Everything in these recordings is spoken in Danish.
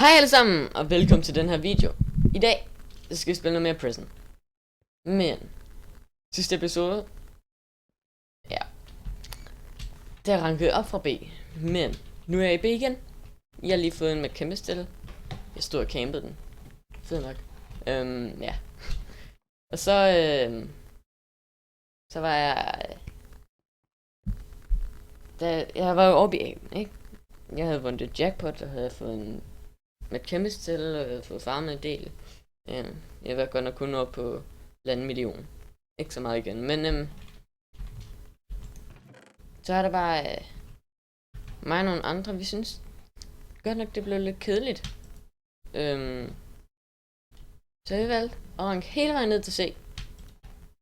Hej alle sammen, og velkommen til den her video. I dag skal vi spille noget mere Prison. Men sidste episode, ja, der rankede jeg op fra B. Men nu er jeg i B igen. Jeg har lige fået en med kæmpe stille. Jeg stod og campede den. Fed nok. Ja. Og så var jeg, jeg var jo oppe i A, ikke? Jeg havde vundet jackpot, og havde fået en med kæmpe stille, og jeg havde fået farmet en del. Jeg var godt nok kun op på 1,5 million. Ikke så meget igen, men så er der bare mig og nogle andre, vi synes godt nok det blev lidt kedeligt. Så vi valgte at ranke hele vejen ned til C,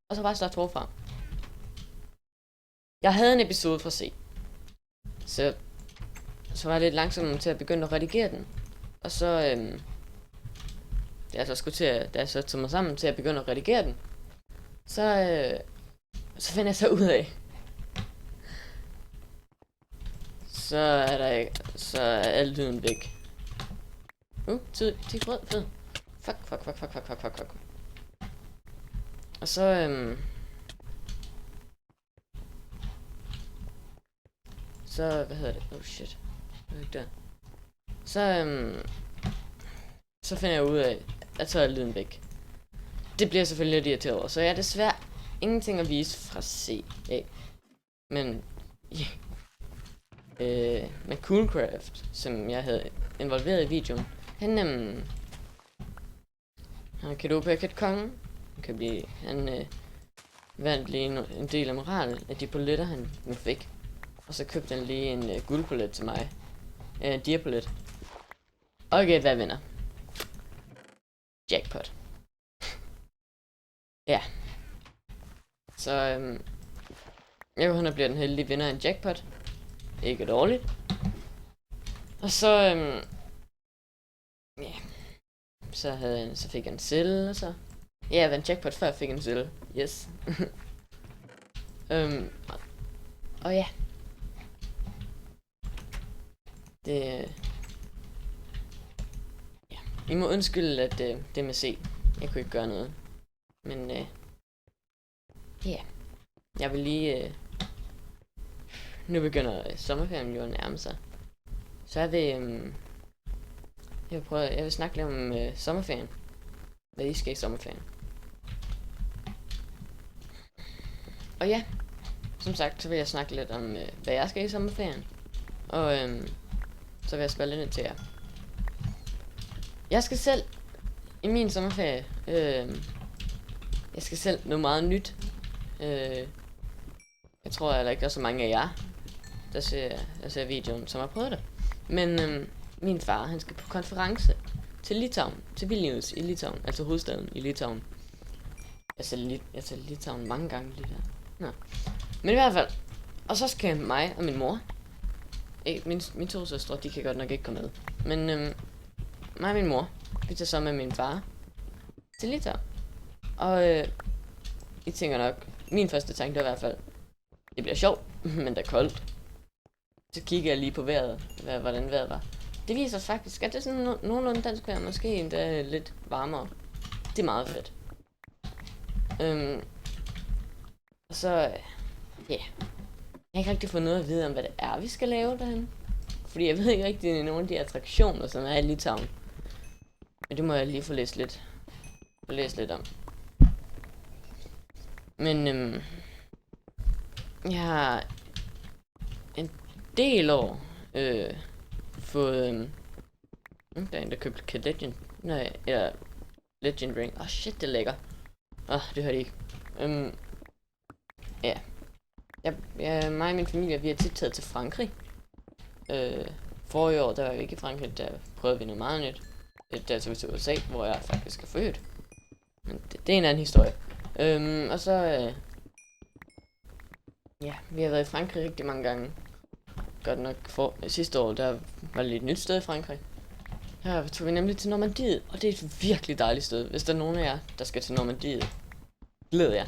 og så bare starte forfra. Jeg havde en episode fra C, så var jeg lidt langsom til at begynde at redigere den. Og så, da jeg så tog mig sammen til at begynde at redigere den, så finder jeg så ud af, så er al lyden væk. 10 brød, fed. Fuck. Og så, hvad hedder det? Oh shit. Det er ikke der. Så finder jeg ud af, at så er lyden væk. Det bliver selvfølgelig lidt irriteret over, så jeg er desværre ingenting at vise fra C af. Men med Coolcraft, som jeg havde involveret i videoen, han kan du packet kongen. Han vandt lige en del af moralen af de poletter han nu fik. Og så købte han lige en guldpolet til mig. En diapolet. Okay, hvad vinder? Jackpot. Ja. Så han bliver den heldige vinder af en jackpot. Ikke dårligt. Og så ja. Så fik han en sælge, og så ja, jeg vandt jackpot før jeg fik en sælge. Yes. Og ja. I må undskylde, at det med C, jeg kunne ikke gøre noget. Men ja, jeg vil lige, nu begynder sommerferien jo at nærme sig. Så jeg vil snakke lidt om sommerferien. Hvad I skal i sommerferien. Og ja, som sagt, så vil jeg snakke lidt om, hvad jeg skal i sommerferien. Og så vil jeg spørge lidt til jer. Jeg skal selv i min sommerferie, jeg skal selv noget meget nyt. Jeg tror heller ikke, der er så mange af jer, der ser videoen, som har prøvet det. Men min far, han skal på konference til Litauen, til Vilnius i Litauen, altså hovedstaden i Litauen. Jeg ser Litauen mange gange lige der. Nå. Men i hvert fald, og så skal mig og min mor, mine to søstre, de kan godt nok ikke komme med. Men mig og min mor, vi tager så med min far til Litauen. Og I tænker nok, min første tanke er i hvert fald, det bliver sjovt, men det er koldt. Så kigger jeg lige på vejret, hvordan vejret var. Det viser faktisk, at det er sådan nogenlunde dansk vejr, måske endda lidt varmere. Det er meget fedt. Og så, ja. Jeg har ikke rigtig fået noget at vide om, hvad det er, vi skal lave derhen. Fordi jeg ved ikke rigtig nogle af de attraktioner, som er i Litauen. Men det må jeg lige få læst lidt om. Men jeg har en del år fået der er en, der købte Kid Legend. Nej, eller Legend Ring. Shit, det er lækker. Det hørte I ikke. Ja. Mig og min familie, vi har tit taget til Frankrig. Forrige år, der var vi ikke i Frankrig, der prøvede vi noget meget nyt. Der tog vi til USA, hvor jeg faktisk er født. Men det er en anden historie. Og så, ja, vi har været i Frankrig rigtig mange gange. Godt nok sidste år, der var lidt et nyt sted i Frankrig. Her tog vi nemlig til Normandiet, og det er et virkelig dejligt sted. Hvis der er nogen af jer, der skal til Normandiet, glæd jer.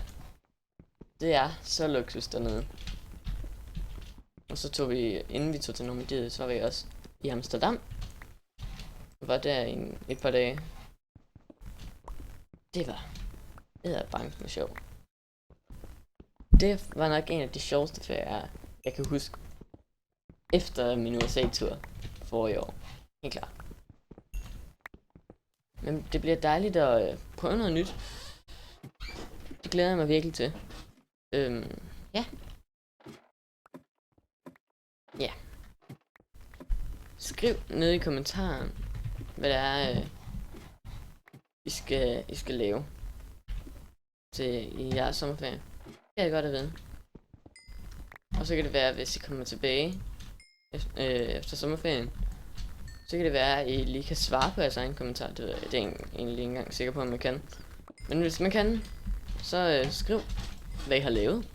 Det er så luksus dernede. Og så inden vi tog til Normandiet, så var vi også i Amsterdam. var der i et par dage. Det var bange med sjov. Det var nok en af de sjoveste ferier, jeg kan huske. Efter min USA-tur forrige år. Helt klart. Men det bliver dejligt at prøve noget nyt. Det glæder jeg mig virkelig til. Ja. Ja. Skriv ned i kommentaren, hvad det er, I skal lave til i jeres sommerferie. Det er godt at vide. Og så kan det være, hvis I kommer tilbage efter sommerferien, så kan det være, at I lige kan svare på jeres egen kommentar. Det er jeg egentlig ikke engang sikker på, om man kan. Men hvis man kan, så skriv, hvad I har lavet.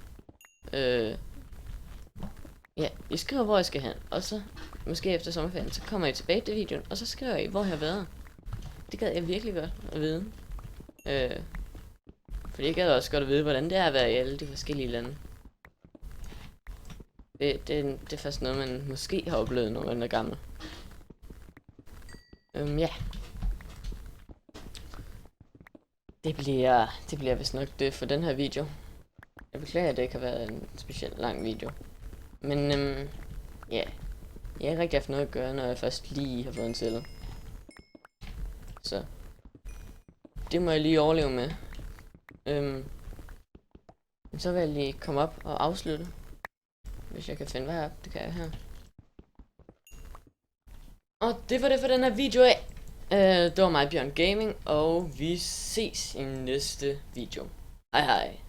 Ja, I skriver, hvor I skal hen. Og så, måske efter sommerferien, så kommer I tilbage til videoen, og så skriver I, hvor I har været. Det gad jeg virkelig godt at vide. Fordi jeg gad også godt at vide, hvordan det er at være i alle de forskellige lande. Det er først noget, man måske har oplevet, når man er gammel. Ja. Det bliver vist nok det for den her video. Jeg beklager, at det ikke har været en specielt lang video. Men ja. Jeg har ikke rigtig haft noget at gøre, når jeg først lige har fået en celle. Så det må jeg lige overleve med. Så vil jeg lige komme op og afslutte. Hvis jeg kan finde hvad op, det kan jeg her. Og det var det for den her video af. Det var mig, Bjørn Gaming, og vi ses i næste video. Hej hej.